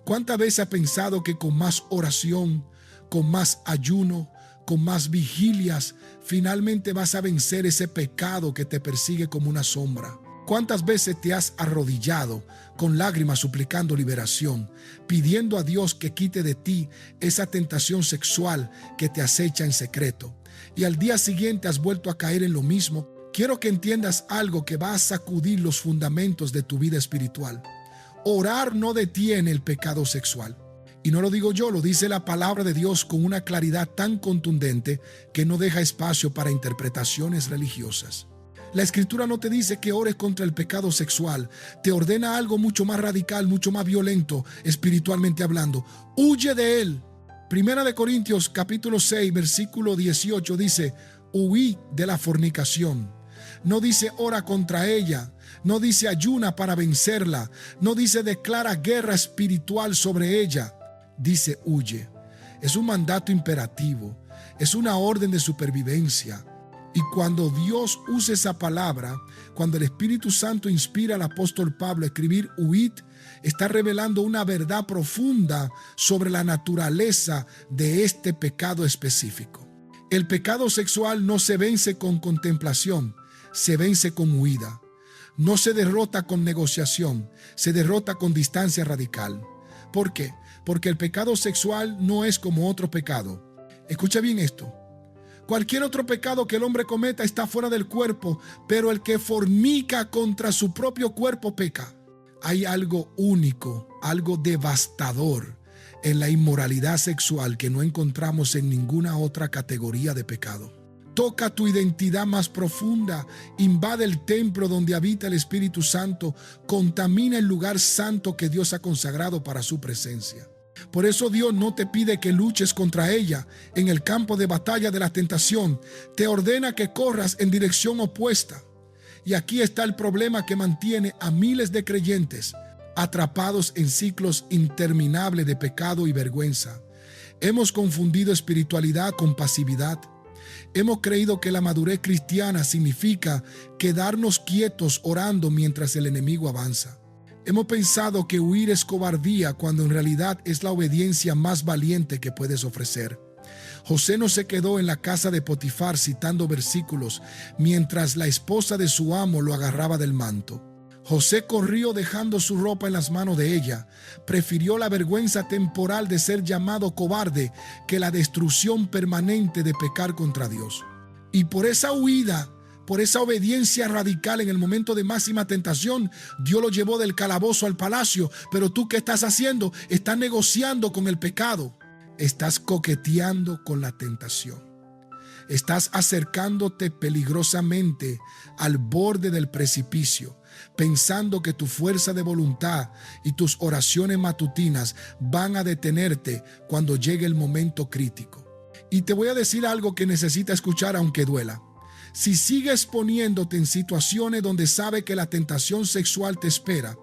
¿Cuántas veces has pensado que con más oración, con más ayuno, con más vigilias, finalmente vas a vencer ese pecado que te persigue como una sombra? ¿Cuántas veces te has arrodillado con lágrimas suplicando liberación, pidiendo a Dios que quite de ti esa tentación sexual que te acecha en secreto? Y al día siguiente has vuelto a caer en lo mismo. Quiero que entiendas algo que va a sacudir los fundamentos de tu vida espiritual. Orar no detiene el pecado sexual. Y no lo digo yo, lo dice la palabra de Dios con una claridad tan contundente que no deja espacio para interpretaciones religiosas. La Escritura no te dice que ores contra el pecado sexual, te ordena algo mucho más radical, mucho más violento, espiritualmente hablando. Huye de él. Primera de Corintios capítulo 6, versículo 18 dice, huí de la fornicación. No dice ora contra ella, no dice ayuna para vencerla, no dice declara guerra espiritual sobre ella, dice huye. Es un mandato imperativo, es una orden de supervivencia. Y cuando Dios usa esa palabra, cuando el Espíritu Santo inspira al apóstol Pablo a escribir huid, está revelando una verdad profunda sobre la naturaleza de este pecado específico. El pecado sexual no se vence con contemplación, se vence con huida. No se derrota con negociación, se derrota con distancia radical. ¿Por qué? Porque el pecado sexual no es como otro pecado. Escucha bien esto. Cualquier otro pecado que el hombre cometa está fuera del cuerpo, pero el que fornica contra su propio cuerpo peca. Hay algo único, algo devastador en la inmoralidad sexual que no encontramos en ninguna otra categoría de pecado. Toca tu identidad más profunda, invade el templo donde habita el Espíritu Santo, contamina el lugar santo que Dios ha consagrado para su presencia. Por eso Dios no te pide que luches contra ella en el campo de batalla de la tentación. Te ordena que corras en dirección opuesta. Y aquí está el problema que mantiene a miles de creyentes atrapados en ciclos interminables de pecado y vergüenza. Hemos confundido espiritualidad con pasividad. Hemos creído que la madurez cristiana significa quedarnos quietos orando mientras el enemigo avanza. Hemos pensado que huir es cobardía cuando en realidad es la obediencia más valiente que puedes ofrecer. José no se quedó en la casa de Potifar citando versículos mientras la esposa de su amo lo agarraba del manto. José corrió dejando su ropa en las manos de ella. Prefirió la vergüenza temporal de ser llamado cobarde que la destrucción permanente de pecar contra Dios. Y por esa huida, por esa obediencia radical en el momento de máxima tentación, Dios lo llevó del calabozo al palacio. Pero tú, ¿qué estás haciendo? Estás negociando con el pecado. Estás coqueteando con la tentación. Estás acercándote peligrosamente al borde del precipicio, pensando que tu fuerza de voluntad y tus oraciones matutinas van a detenerte cuando llegue el momento crítico. Y te voy a decir algo que necesitas escuchar aunque duela. Si sigues poniéndote en situaciones donde sabe que la tentación sexual te espera,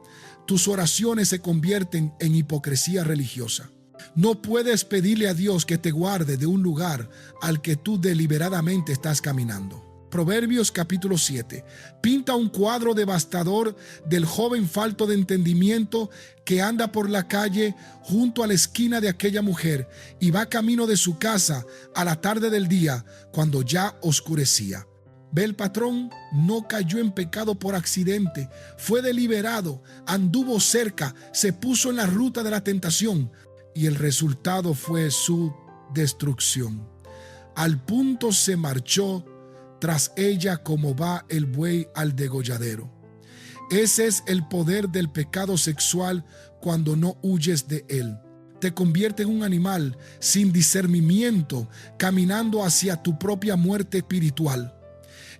tus oraciones se convierten en hipocresía religiosa. No puedes pedirle a Dios que te guarde de un lugar al que tú deliberadamente estás caminando. Proverbios capítulo 7 pinta un cuadro devastador del joven falto de entendimiento que anda por la calle junto a la esquina de aquella mujer y va camino de su casa a la tarde del día cuando ya oscurecía. Ve el patrón, no cayó en pecado por accidente, fue deliberado, anduvo cerca, se puso en la ruta de la tentación y el resultado fue su destrucción. Al punto se marchó tras ella como va el buey al degolladero. Ese es el poder del pecado sexual cuando no huyes de él. Te convierte en un animal sin discernimiento, caminando hacia tu propia muerte espiritual.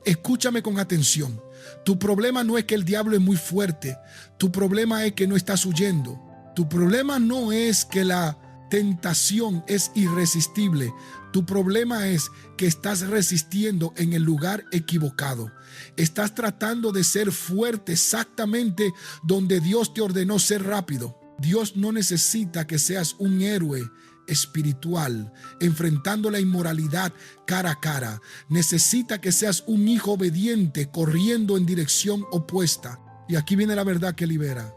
Escúchame con atención. Tu problema no es que el diablo es muy fuerte. Tu problema es que no estás huyendo. Tu problema no es que la tentación es irresistible. Tu problema es que estás resistiendo en el lugar equivocado. Estás tratando de ser fuerte exactamente donde Dios te ordenó ser rápido. Dios no necesita que seas un héroe espiritual enfrentando la inmoralidad cara a cara. Necesita que seas un hijo obediente corriendo en dirección opuesta. Y aquí viene la verdad que libera.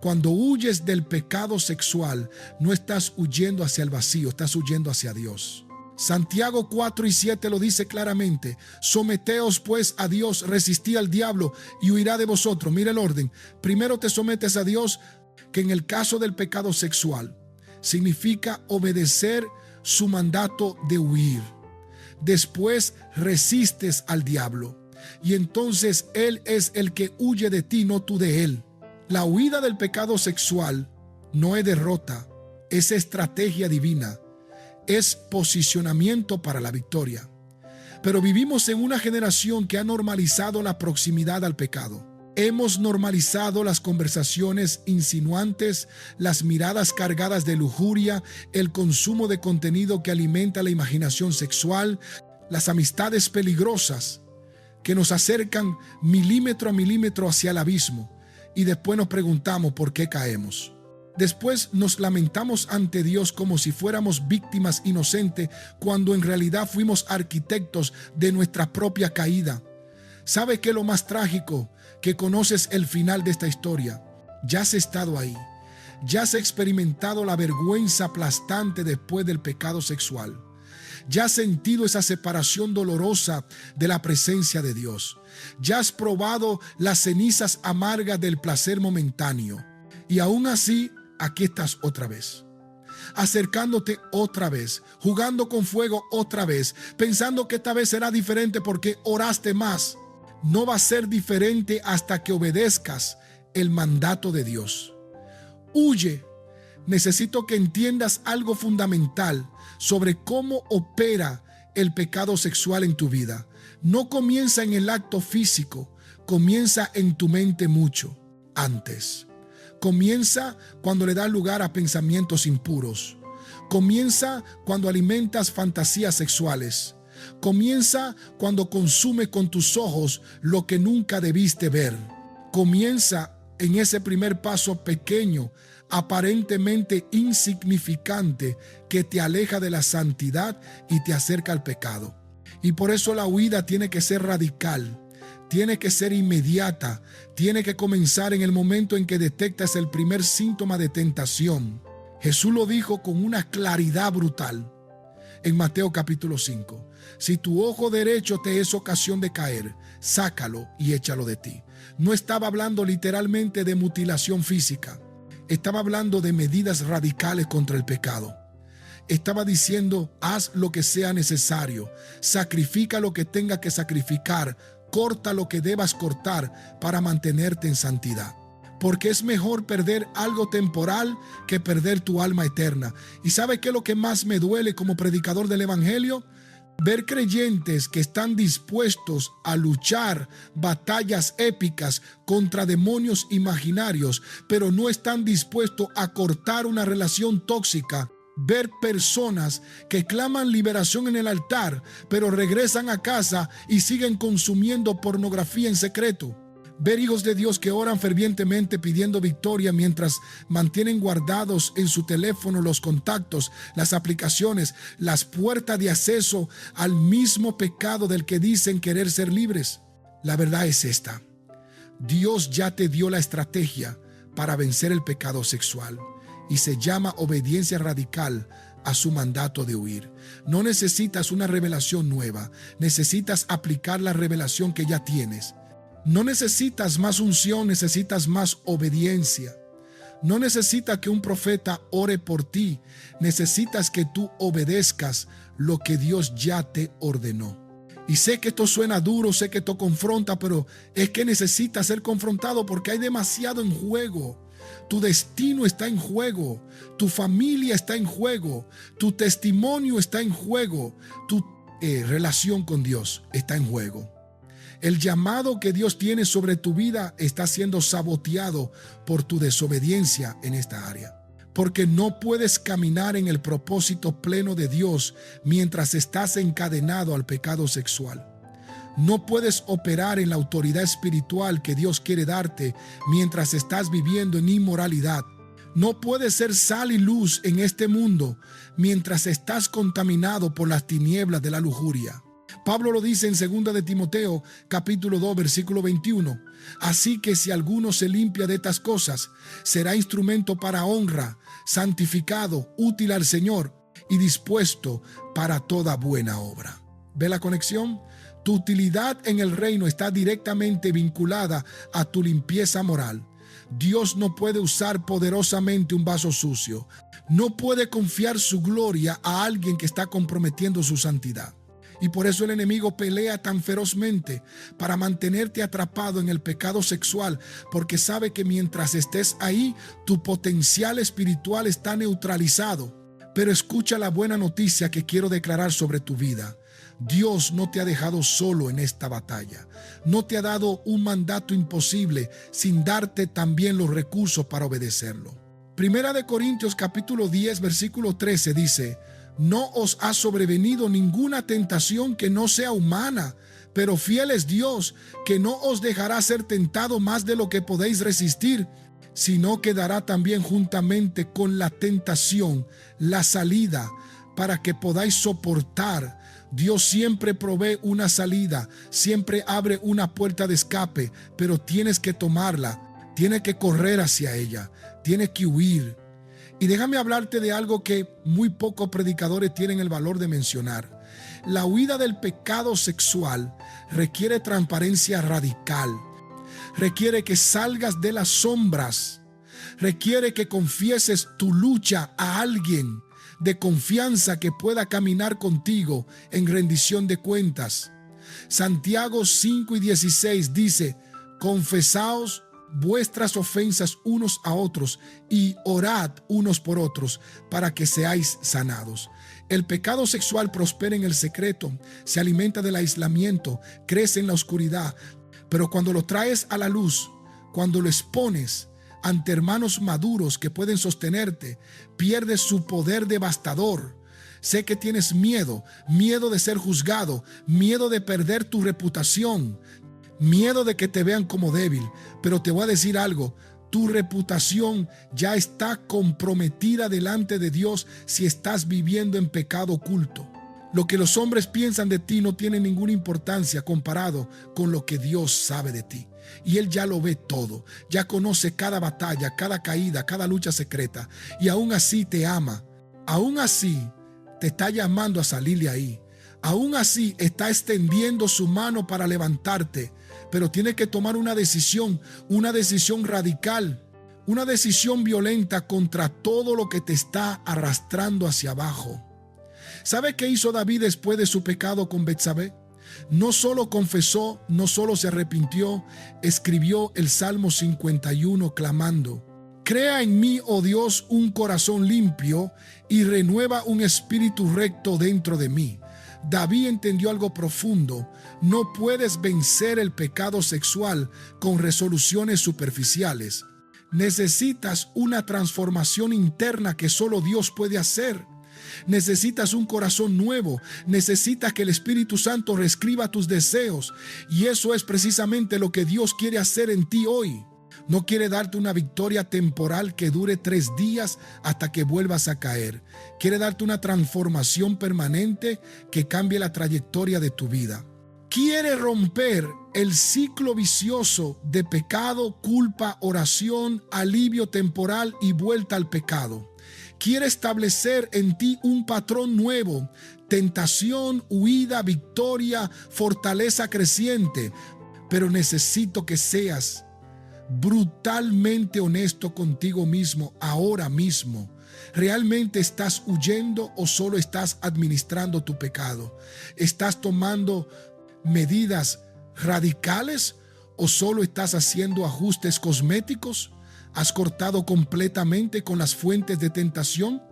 Cuando huyes del pecado sexual, no estás huyendo hacia el vacío, estás huyendo hacia Dios. Santiago 4:7 lo dice claramente: someteos pues a Dios, resistid al diablo y huirá de vosotros. Mira el orden: primero te sometes a Dios, que en el caso del pecado sexual significa obedecer su mandato de huir. Después resistes al diablo y entonces él es el que huye de ti, no tú de él. La huida del pecado sexual no es derrota, es estrategia divina, es posicionamiento para la victoria. Pero vivimos en una generación que ha normalizado la proximidad al pecado. Hemos normalizado las conversaciones insinuantes, las miradas cargadas de lujuria, el consumo de contenido que alimenta la imaginación sexual, las amistades peligrosas que nos acercan milímetro a milímetro hacia el abismo, y después nos preguntamos por qué caemos. Después nos lamentamos ante Dios como si fuéramos víctimas inocentes, cuando en realidad fuimos arquitectos de nuestra propia caída. ¿Sabe qué es lo más trágico? Que conoces el final de esta historia. Ya has estado ahí. Ya has experimentado la vergüenza aplastante después del pecado sexual. Ya has sentido esa separación dolorosa de la presencia de Dios. Ya has probado las cenizas amargas del placer momentáneo. Y aún así, aquí estás otra vez. Acercándote otra vez, jugando con fuego otra vez, pensando que esta vez será diferente porque oraste más. No va a ser diferente hasta que obedezcas el mandato de Dios. Huye. Necesito que entiendas algo fundamental sobre cómo opera el pecado sexual en tu vida. No comienza en el acto físico, comienza en tu mente mucho antes. Comienza cuando le das lugar a pensamientos impuros. Comienza cuando alimentas fantasías sexuales. Comienza cuando consume con tus ojos lo que nunca debiste ver. Comienza en ese primer paso pequeño, aparentemente insignificante, que te aleja de la santidad y te acerca al pecado. Y por eso la huida tiene que ser radical, tiene que ser inmediata, tiene que comenzar en el momento en que detectas el primer síntoma de tentación. Jesús lo dijo con una claridad brutal en Mateo capítulo 5. Si tu ojo derecho te es ocasión de caer, sácalo y échalo de ti. No estaba hablando literalmente de mutilación física. Estaba hablando de medidas radicales contra el pecado. Estaba diciendo: haz lo que sea necesario, sacrifica lo que tenga que sacrificar, corta lo que debas cortar para mantenerte en santidad. Porque es mejor perder algo temporal que perder tu alma eterna. ¿Y sabe qué es lo que más me duele como predicador del evangelio? Ver creyentes que están dispuestos a luchar batallas épicas contra demonios imaginarios, pero no están dispuestos a cortar una relación tóxica. Ver personas que claman liberación en el altar, pero regresan a casa y siguen consumiendo pornografía en secreto. Ver hijos de Dios que oran fervientemente pidiendo victoria mientras mantienen guardados en su teléfono los contactos, las aplicaciones, las puertas de acceso al mismo pecado del que dicen querer ser libres. La verdad es esta: Dios ya te dio la estrategia para vencer el pecado sexual y se llama obediencia radical a su mandato de huir. No necesitas una revelación nueva, necesitas aplicar la revelación que ya tienes. No necesitas más unción, necesitas más obediencia. No necesitas que un profeta ore por ti, necesitas que tú obedezcas lo que Dios ya te ordenó. Y sé que esto suena duro, sé que esto confronta, pero es que necesitas ser confrontado porque hay demasiado en juego. Tu destino está en juego, tu familia está en juego, tu testimonio está en juego, tu relación con Dios está en juego. El llamado que Dios tiene sobre tu vida está siendo saboteado por tu desobediencia en esta área. Porque no puedes caminar en el propósito pleno de Dios mientras estás encadenado al pecado sexual. No puedes operar en la autoridad espiritual que Dios quiere darte mientras estás viviendo en inmoralidad. No puedes ser sal y luz en este mundo mientras estás contaminado por las tinieblas de la lujuria. Pablo lo dice en 2 de Timoteo, capítulo 2, versículo 21. Así que si alguno se limpia de estas cosas, será instrumento para honra, santificado, útil al Señor y dispuesto para toda buena obra. ¿Ve la conexión? Tu utilidad en el reino está directamente vinculada a tu limpieza moral. Dios no puede usar poderosamente un vaso sucio. No puede confiar su gloria a alguien que está comprometiendo su santidad. Y por eso el enemigo pelea tan ferozmente para mantenerte atrapado en el pecado sexual, porque sabe que mientras estés ahí, tu potencial espiritual está neutralizado. Pero escucha la buena noticia que quiero declarar sobre tu vida. Dios no te ha dejado solo en esta batalla. No te ha dado un mandato imposible sin darte también los recursos para obedecerlo. Primera de Corintios capítulo 10 versículo 13 dice: no os ha sobrevenido ninguna tentación que no sea humana, pero fiel es Dios, que no os dejará ser tentado más de lo que podéis resistir, sino que dará también juntamente con la tentación la salida para que podáis soportar. Dios siempre provee una salida, siempre abre una puerta de escape, pero tienes que tomarla, tienes que correr hacia ella, tienes que huir. Y déjame hablarte de algo que muy pocos predicadores tienen el valor de mencionar. La huida del pecado sexual requiere transparencia radical, requiere que salgas de las sombras, requiere que confieses tu lucha a alguien de confianza que pueda caminar contigo en rendición de cuentas. Santiago 5:16 dice: confesaos vuestras ofensas unos a otros y orad unos por otros para que seáis sanados. El pecado sexual prospera en el secreto, se alimenta del aislamiento, crece en la oscuridad, pero cuando lo traes a la luz, cuando lo expones ante hermanos maduros que pueden sostenerte, pierde su poder devastador. Sé que tienes miedo de ser juzgado, miedo de perder tu reputación, miedo de que te vean como débil, pero te voy a decir algo: tu reputación ya está comprometida delante de Dios si estás viviendo en pecado oculto. Lo que los hombres piensan de ti no tiene ninguna importancia comparado con lo que Dios sabe de ti. Y Él ya lo ve todo, ya conoce cada batalla, cada caída, cada lucha secreta, y aún así te ama, aún así te está llamando a salir de ahí, aún así está extendiendo su mano para levantarte, pero tienes que tomar una decisión radical, una decisión violenta contra todo lo que te está arrastrando hacia abajo. ¿Sabe qué hizo David después de su pecado con Betsabé? No solo confesó, no solo se arrepintió, escribió el Salmo 51 clamando: crea en mí, oh Dios, un corazón limpio y renueva un espíritu recto dentro de mí. David entendió algo profundo: no puedes vencer el pecado sexual con resoluciones superficiales. Necesitas una transformación interna que solo Dios puede hacer. Necesitas un corazón nuevo, necesitas que el Espíritu Santo reescriba tus deseos, y eso es precisamente lo que Dios quiere hacer en ti hoy. No quiere darte una victoria temporal que dure 3 días hasta que vuelvas a caer. Quiere darte una transformación permanente que cambie la trayectoria de tu vida. Quiere romper el ciclo vicioso de pecado, culpa, oración, alivio temporal y vuelta al pecado. Quiere establecer en ti un patrón nuevo: tentación, huida, victoria, fortaleza creciente. Pero necesito que seas brutalmente honesto contigo mismo ahora mismo. ¿Realmente estás huyendo o solo estás administrando tu pecado? ¿Estás tomando medidas radicales o solo estás haciendo ajustes cosméticos? ¿Has cortado completamente con las fuentes de tentación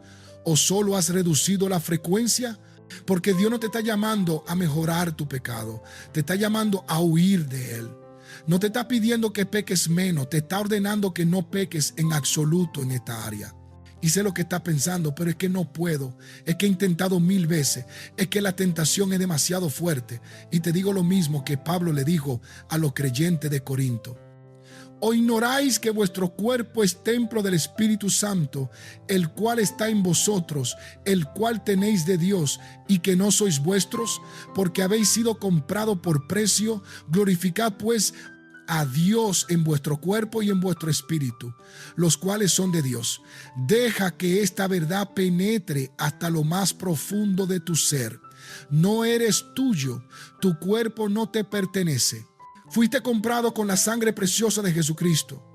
o solo has reducido la frecuencia? Porque Dios no te está llamando a mejorar tu pecado, te está llamando a huir de él. No te está pidiendo que peques menos, te está ordenando que no peques en absoluto en esta área. Y sé lo que está pensando, pero es que no puedo, es que he intentado 1000 veces, es que la tentación es demasiado fuerte. Y te digo lo mismo que Pablo le dijo a los creyentes de Corinto: ¿O ignoráis que vuestro cuerpo es templo del Espíritu Santo, el cual está en vosotros, el cual tenéis de Dios, y que no sois vuestros? Porque habéis sido comprado por precio. Glorificad pues a Dios en vuestro cuerpo y en vuestro espíritu, los cuales son de Dios. Deja que esta verdad penetre hasta lo más profundo de tu ser. No eres tuyo, tu cuerpo no te pertenece. Fuiste comprado con la sangre preciosa de Jesucristo.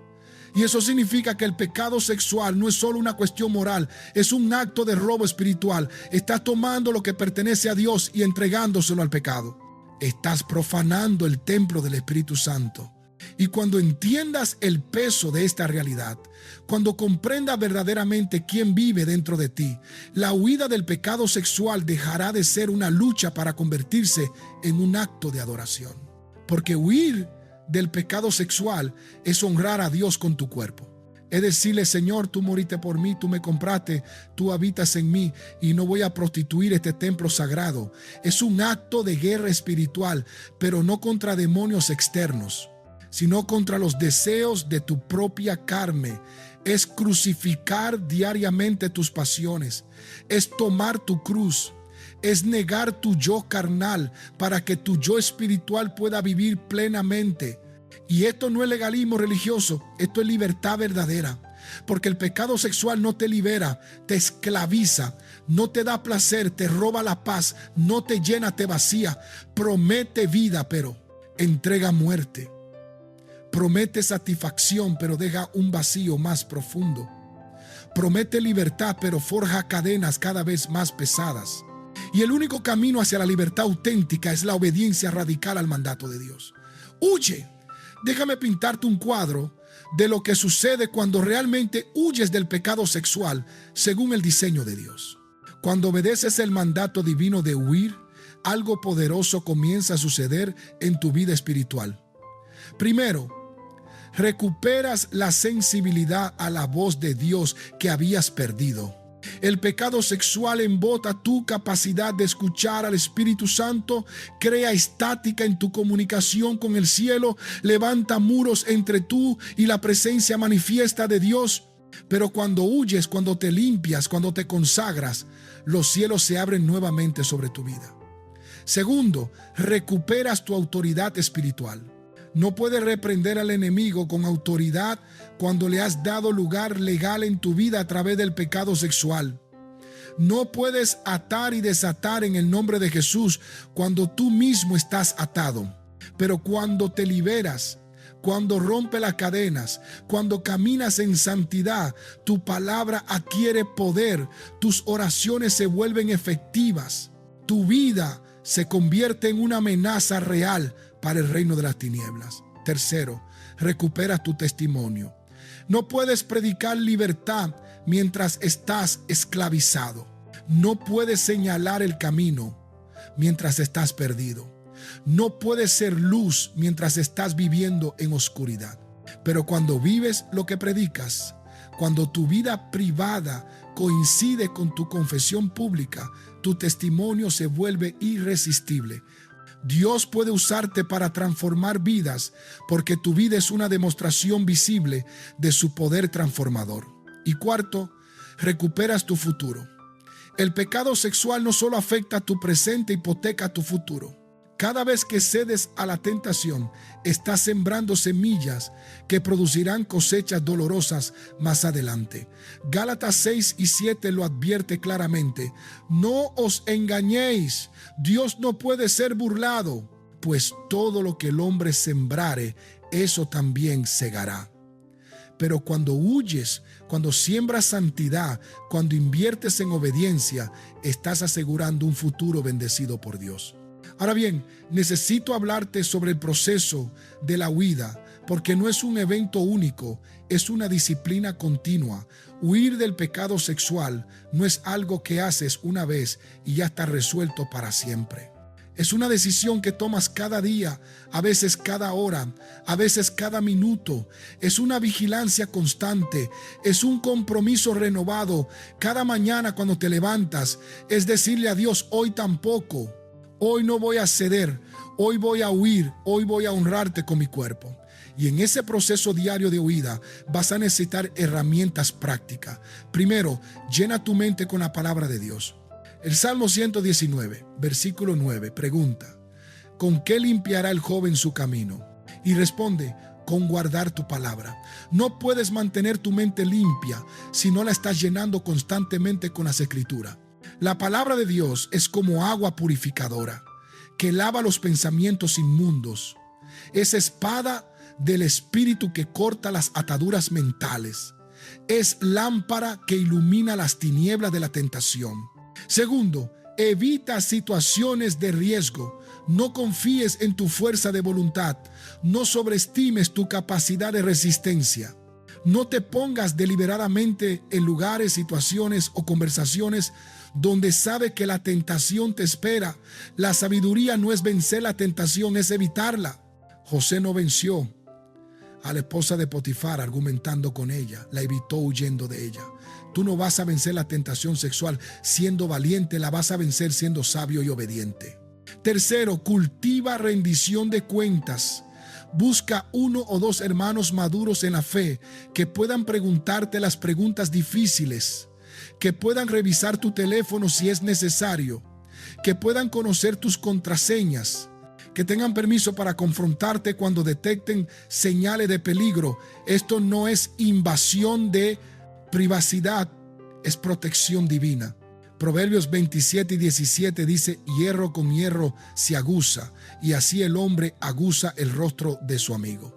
Y eso significa que el pecado sexual no es solo una cuestión moral, es un acto de robo espiritual. Estás tomando lo que pertenece a Dios y entregándoselo al pecado. Estás profanando el templo del Espíritu Santo. Y cuando entiendas el peso de esta realidad, cuando comprendas verdaderamente quién vive dentro de ti, la huida del pecado sexual dejará de ser una lucha para convertirse en un acto de adoración. Porque huir del pecado sexual es honrar a Dios con tu cuerpo. Es decirle: Señor, tú moriste por mí, tú me compraste, tú habitas en mí y no voy a prostituir este templo sagrado. Es un acto de guerra espiritual, pero no contra demonios externos, sino contra los deseos de tu propia carne. Es crucificar diariamente tus pasiones, es tomar tu cruz, es negar tu yo carnal para que tu yo espiritual pueda vivir plenamente. Y esto no es legalismo religioso, esto es libertad verdadera. Porque el pecado sexual no te libera, te esclaviza, no te da placer, te roba la paz, no te llena, te vacía. Promete vida, pero entrega muerte. Promete satisfacción, pero deja un vacío más profundo. Promete libertad, pero forja cadenas cada vez más pesadas. Y el único camino hacia la libertad auténtica es la obediencia radical al mandato de Dios. Huye. Déjame pintarte un cuadro de lo que sucede cuando realmente huyes del pecado sexual según el diseño de Dios. Cuando obedeces el mandato divino de huir, algo poderoso comienza a suceder en tu vida espiritual. Primero, recuperas la sensibilidad a la voz de Dios que habías perdido. El pecado sexual embota tu capacidad de escuchar al Espíritu Santo, crea estática en tu comunicación con el cielo, levanta muros entre tú y la presencia manifiesta de Dios. Pero cuando huyes, cuando te limpias, cuando te consagras, los cielos se abren nuevamente sobre tu vida. Segundo, recuperas tu autoridad espiritual. No puedes reprender al enemigo con autoridad cuando le has dado lugar legal en tu vida a través del pecado sexual. No puedes atar y desatar en el nombre de Jesús cuando tú mismo estás atado. Pero cuando te liberas, cuando rompes las cadenas, cuando caminas en santidad, tu palabra adquiere poder, tus oraciones se vuelven efectivas, tu vida se convierte en una amenaza real para el reino de las tinieblas. Tercero, recuperas tu testimonio. No puedes predicar libertad mientras estás esclavizado. No puedes señalar el camino mientras estás perdido. No puedes ser luz mientras estás viviendo en oscuridad. Pero cuando vives lo que predicas, cuando tu vida privada coincide con tu confesión pública, tu testimonio se vuelve irresistible. Dios puede usarte para transformar vidas porque tu vida es una demostración visible de su poder transformador. Y cuarto, recuperas tu futuro. El pecado sexual no solo afecta a tu presente, hipoteca tu futuro. Cada vez que cedes a la tentación, estás sembrando semillas que producirán cosechas dolorosas más adelante. Gálatas 6 y 7 lo advierte claramente. No os engañéis, Dios no puede ser burlado, pues todo lo que el hombre sembrare, eso también segará. Pero cuando huyes, cuando siembras santidad, cuando inviertes en obediencia, estás asegurando un futuro bendecido por Dios. Ahora bien, necesito hablarte sobre el proceso de la huida, porque no es un evento único, es una disciplina continua. Huir del pecado sexual no es algo que haces una vez y ya está resuelto para siempre. Es una decisión que tomas cada día, a veces cada hora, a veces cada minuto. Es una vigilancia constante, es un compromiso renovado. Cada mañana cuando te levantas, es decirle a Dios: hoy tampoco. Hoy no voy a ceder, hoy voy a huir, hoy voy a honrarte con mi cuerpo. Y en ese proceso diario de huida vas a necesitar herramientas prácticas. Primero, llena tu mente con la palabra de Dios. El Salmo 119, versículo 9, pregunta: ¿con qué limpiará el joven su camino? Y responde: con guardar tu palabra. No puedes mantener tu mente limpia si no la estás llenando constantemente con las escrituras. La palabra de Dios es como agua purificadora que lava los pensamientos inmundos. Es espada del espíritu que corta las ataduras mentales. Es lámpara que ilumina las tinieblas de la tentación. Segundo, evita situaciones de riesgo. No confíes en tu fuerza de voluntad. No sobreestimes tu capacidad de resistencia. No te pongas deliberadamente en lugares, situaciones o conversaciones donde sabe que la tentación te espera. La sabiduría no es vencer la tentación, es evitarla. José no venció a la esposa de Potifar argumentando con ella, la evitó huyendo de ella. Tú no vas a vencer la tentación sexual siendo valiente, la vas a vencer siendo sabio y obediente. Tercero, cultiva rendición de cuentas. Busca 1 o 2 hermanos maduros en la fe que puedan preguntarte las preguntas difíciles, que puedan revisar tu teléfono si es necesario, que puedan conocer tus contraseñas, que tengan permiso para confrontarte cuando detecten señales de peligro. Esto no es invasión de privacidad, es protección divina. Proverbios 27 y 17 dice: hierro con hierro se aguza, y así el hombre aguza el rostro de su amigo.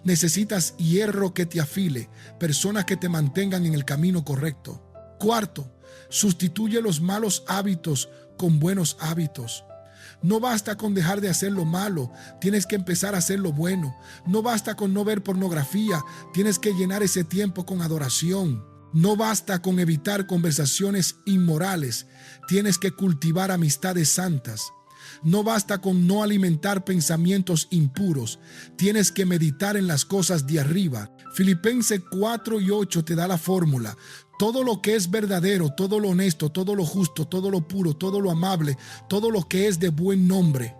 Necesitas hierro que te afile, personas que te mantengan en el camino correcto. Cuarto, sustituye los malos hábitos con buenos hábitos. No basta con dejar de hacer lo malo, tienes que empezar a hacer lo bueno. No basta con no ver pornografía, tienes que llenar ese tiempo con adoración. No basta con evitar conversaciones inmorales, tienes que cultivar amistades santas. No basta con no alimentar pensamientos impuros, tienes que meditar en las cosas de arriba. Filipenses 4 y 8 te da la fórmula. Todo lo que es verdadero, todo lo honesto, todo lo justo, todo lo puro, todo lo amable, todo lo que es de buen nombre.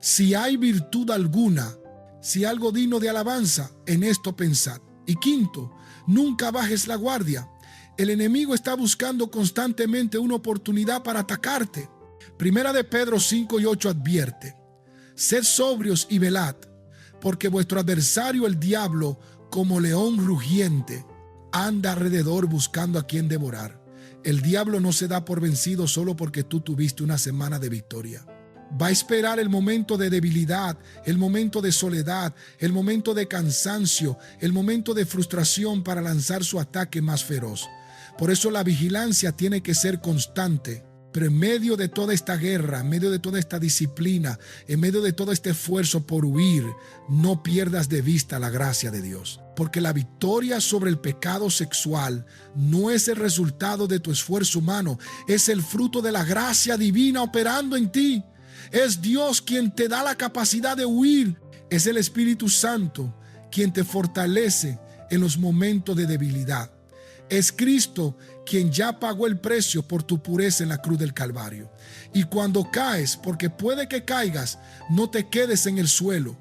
Si hay virtud alguna, si algo digno de alabanza, en esto pensad. Y quinto, nunca bajes la guardia. El enemigo está buscando constantemente una oportunidad para atacarte. Primera de Pedro 5 y 8 advierte: sed sobrios y velad, porque vuestro adversario el diablo, como león rugiente, anda alrededor buscando a quien devorar. El diablo no se da por vencido solo porque tú tuviste una semana de victoria. Va a esperar el momento de debilidad, el momento de soledad, el momento de cansancio, el momento de frustración para lanzar su ataque más feroz. Por eso la vigilancia tiene que ser constante. Pero en medio de toda esta guerra, en medio de toda esta disciplina, en medio de todo este esfuerzo por huir, no pierdas de vista la gracia de Dios. Porque la victoria sobre el pecado sexual no es el resultado de tu esfuerzo humano, es el fruto de la gracia divina operando en ti. Es Dios quien te da la capacidad de huir. Es el Espíritu Santo quien te fortalece en los momentos de debilidad. Es Cristo quien ya pagó el precio por tu pureza en la cruz del Calvario. Y cuando caes, porque puede que caigas, no te quedes en el suelo,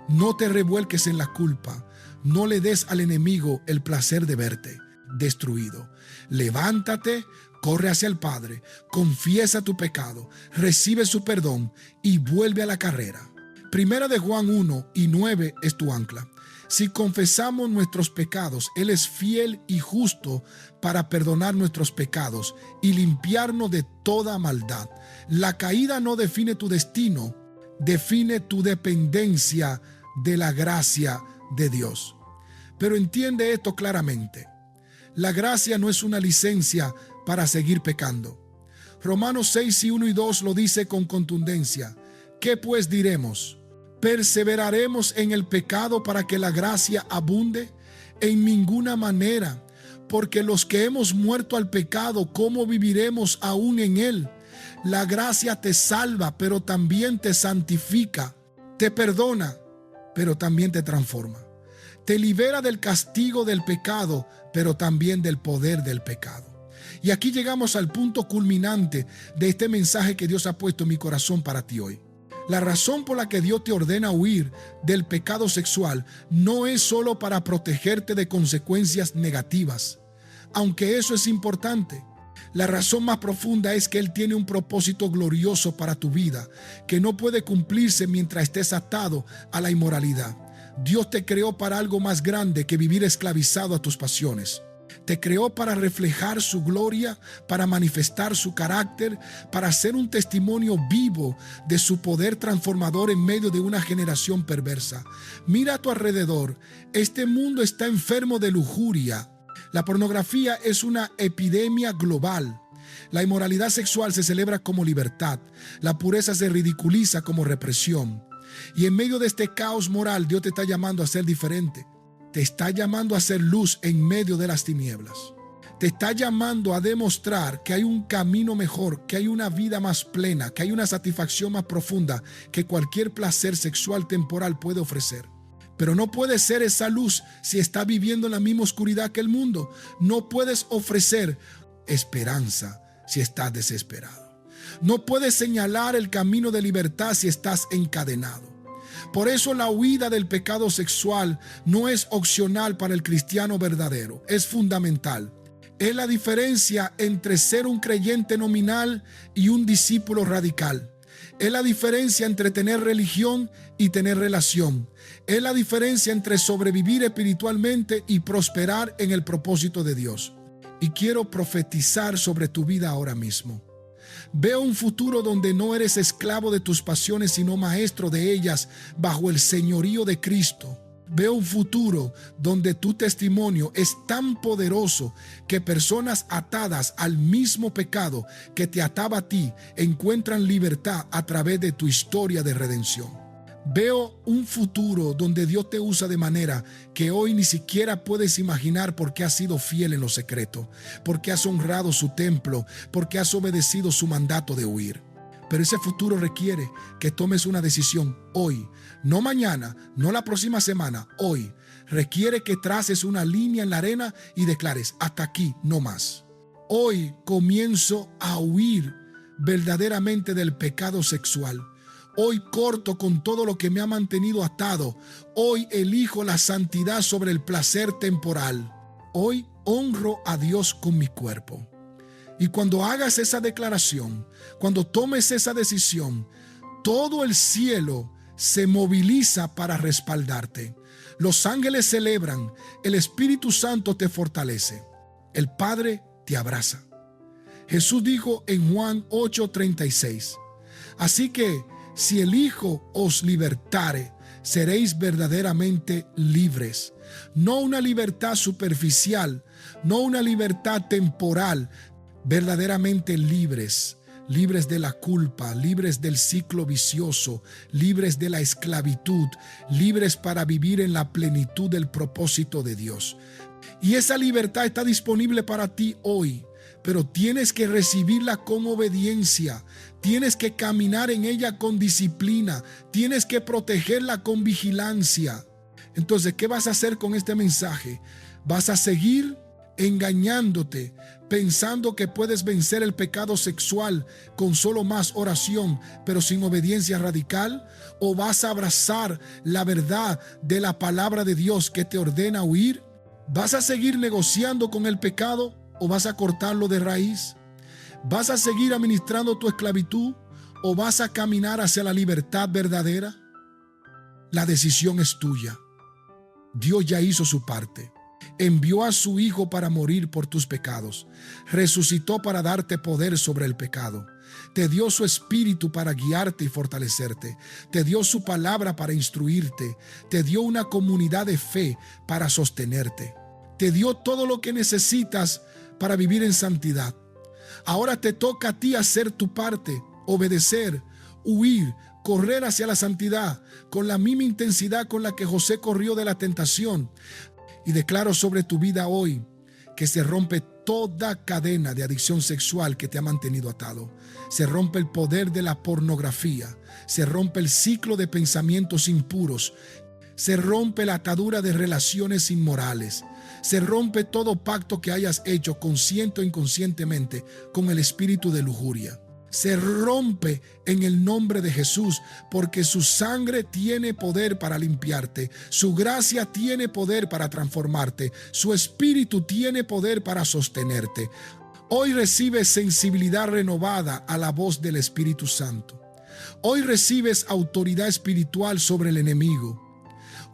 no te revuelques en la culpa, no le des al enemigo el placer de verte destruido. Levántate, corre hacia el Padre, confiesa tu pecado, recibe su perdón y vuelve a la carrera. Primera de Juan 1 y 9 es tu ancla. Si confesamos nuestros pecados, Él es fiel y justo para perdonar nuestros pecados y limpiarnos de toda maldad. La caída no define tu destino, define tu dependencia de la gracia de Dios. Pero entiende esto claramente. La gracia no es una licencia para seguir pecando. Romanos 6 y 1 y 2 lo dice con contundencia. ¿Qué pues diremos? ¿Perseveraremos en el pecado para que la gracia abunde? En ninguna manera, porque los que hemos muerto al pecado, ¿cómo viviremos aún en él? La gracia te salva, pero también te santifica, te perdona, pero también te transforma. Te libera del castigo del pecado, pero también del poder del pecado. Y aquí llegamos al punto culminante de este mensaje que Dios ha puesto en mi corazón para ti hoy. La razón por la que Dios te ordena huir del pecado sexual no es solo para protegerte de consecuencias negativas, aunque eso es importante. La razón más profunda es que Él tiene un propósito glorioso para tu vida, que no puede cumplirse mientras estés atado a la inmoralidad. Dios te creó para algo más grande que vivir esclavizado a tus pasiones. Te creó para reflejar su gloria, para manifestar su carácter, para ser un testimonio vivo de su poder transformador en medio de una generación perversa. Mira a tu alrededor. Este mundo está enfermo de lujuria. La pornografía es una epidemia global. La inmoralidad sexual se celebra como libertad. La pureza se ridiculiza como represión. Y en medio de este caos moral, Dios te está llamando a ser diferente. Te está llamando a ser luz en medio de las tinieblas. Te está llamando a demostrar que hay un camino mejor, que hay una vida más plena, que hay una satisfacción más profunda que cualquier placer sexual temporal puede ofrecer. Pero no puedes ser esa luz si estás viviendo en la misma oscuridad que el mundo. No puedes ofrecer esperanza si estás desesperado. No puedes señalar el camino de libertad si estás encadenado. Por eso la huida del pecado sexual no es opcional para el cristiano verdadero, es fundamental. Es la diferencia entre ser un creyente nominal y un discípulo radical. Es la diferencia entre tener religión y tener relación. Es la diferencia entre sobrevivir espiritualmente y prosperar en el propósito de Dios. Y quiero profetizar sobre tu vida ahora mismo. Veo un futuro donde no eres esclavo de tus pasiones, sino maestro de ellas bajo el señorío de Cristo. Veo un futuro donde tu testimonio es tan poderoso que personas atadas al mismo pecado que te ataba a ti encuentran libertad a través de tu historia de redención. Veo un futuro donde Dios te usa de manera que hoy ni siquiera puedes imaginar, porque has sido fiel en lo secreto, porque has honrado su templo, porque has obedecido su mandato de huir. Pero ese futuro requiere que tomes una decisión hoy, no mañana, no la próxima semana, hoy. Requiere que traces una línea en la arena y declares: hasta aquí, no más. Hoy comienzo a huir verdaderamente del pecado sexual. Hoy corto con todo lo que me ha mantenido atado. Hoy elijo la santidad sobre el placer temporal. Hoy honro a Dios con mi cuerpo. Y cuando hagas esa declaración, cuando tomes esa decisión, todo el cielo se moviliza para respaldarte. Los ángeles celebran, el Espíritu Santo te fortalece, el Padre te abraza. Jesús dijo en Juan 8:36, así que si el Hijo os libertare, seréis verdaderamente libres. No una libertad superficial, no una libertad temporal, verdaderamente libres. Libres de la culpa, libres del ciclo vicioso, libres de la esclavitud, libres para vivir en la plenitud del propósito de Dios. Y esa libertad está disponible para ti hoy. Pero tienes que recibirla con obediencia, tienes que caminar en ella con disciplina, tienes que protegerla con vigilancia. Entonces, ¿qué vas a hacer con este mensaje? ¿Vas a seguir engañándote, pensando que puedes vencer el pecado sexual con solo más oración, pero sin obediencia radical? ¿O vas a abrazar la verdad de la palabra de Dios que te ordena huir? ¿Vas a seguir negociando con el pecado o vas a cortarlo de raíz? ¿Vas a seguir administrando tu esclavitud o vas a caminar hacia la libertad verdadera? La decisión es tuya. Dios ya hizo su parte. Envió a su Hijo para morir por tus pecados. Resucitó para darte poder sobre el pecado. Te dio su Espíritu para guiarte y fortalecerte. Te dio su palabra para instruirte. Te dio una comunidad de fe para sostenerte. Te dio todo lo que necesitas para vivir en santidad. Ahora te toca a ti hacer tu parte, obedecer, huir, correr hacia la santidad con la misma intensidad con la que José corrió de la tentación. Y declaro sobre tu vida hoy que se rompe toda cadena de adicción sexual que te ha mantenido atado. Se rompe el poder de la pornografía. Se rompe el ciclo de pensamientos impuros. Se rompe la atadura de relaciones inmorales. Se rompe todo pacto que hayas hecho consciente o inconscientemente con el espíritu de lujuria. se rompe en el nombre de Jesús, porque su sangre tiene poder para limpiarte, su gracia tiene poder para transformarte, su espíritu tiene poder para sostenerte. Hoy recibes sensibilidad renovada a la voz del Espíritu Santo. Hoy recibes autoridad espiritual sobre el enemigo.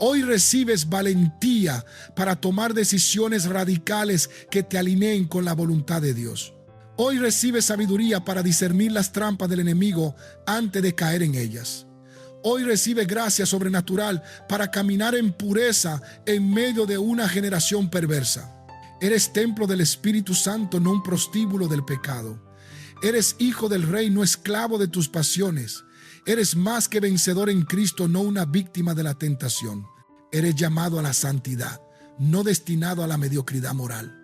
Hoy recibes valentía para tomar decisiones radicales que te alineen con la voluntad de Dios. Hoy recibes sabiduría para discernir las trampas del enemigo antes de caer en ellas. Hoy recibes gracia sobrenatural para caminar en pureza en medio de una generación perversa. Eres templo del Espíritu Santo, no un prostíbulo del pecado. Eres hijo del Rey, no esclavo de tus pasiones. Eres más que vencedor en Cristo, no una víctima de la tentación. Eres llamado a la santidad, no destinado a la mediocridad moral.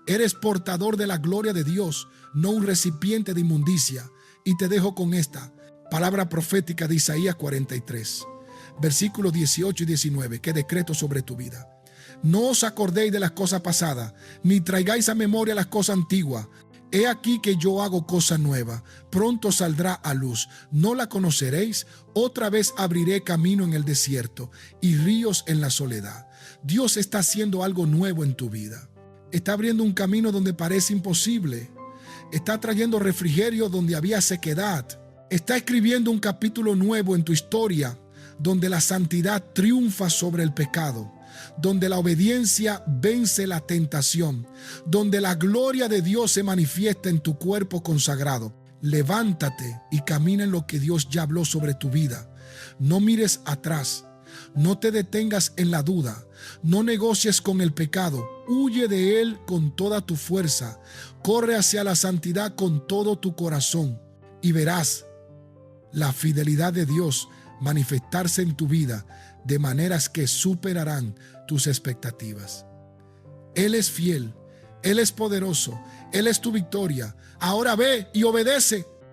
Eres portador de la gloria de Dios, no un recipiente de inmundicia. Y te dejo con esta palabra profética de Isaías 43, versículos 18 y 19, que decreto sobre tu vida. No os acordéis de las cosas pasadas, ni traigáis a memoria las cosas antiguas. He aquí que yo hago cosa nueva, pronto saldrá a luz. ¿No la conoceréis? Otra vez abriré camino en el desierto y ríos en la soledad. Dios está haciendo algo nuevo en tu vida. Está abriendo un camino donde parece imposible. Está trayendo refrigerio donde había sequedad. Está escribiendo un capítulo nuevo en tu historia, donde la santidad triunfa sobre el pecado, donde la obediencia vence la tentación, donde la gloria de Dios se manifiesta en tu cuerpo consagrado. Levántate y camina en lo que Dios ya habló sobre tu vida. No mires atrás. No te detengas en la duda. No negocies con el pecado. Huye de él con toda tu fuerza. Corre hacia la santidad con todo tu corazón y verás la fidelidad de Dios manifestarse en tu vida de maneras que superarán tus expectativas. Él es fiel, Él es poderoso, Él es tu victoria. Ahora ve y obedece.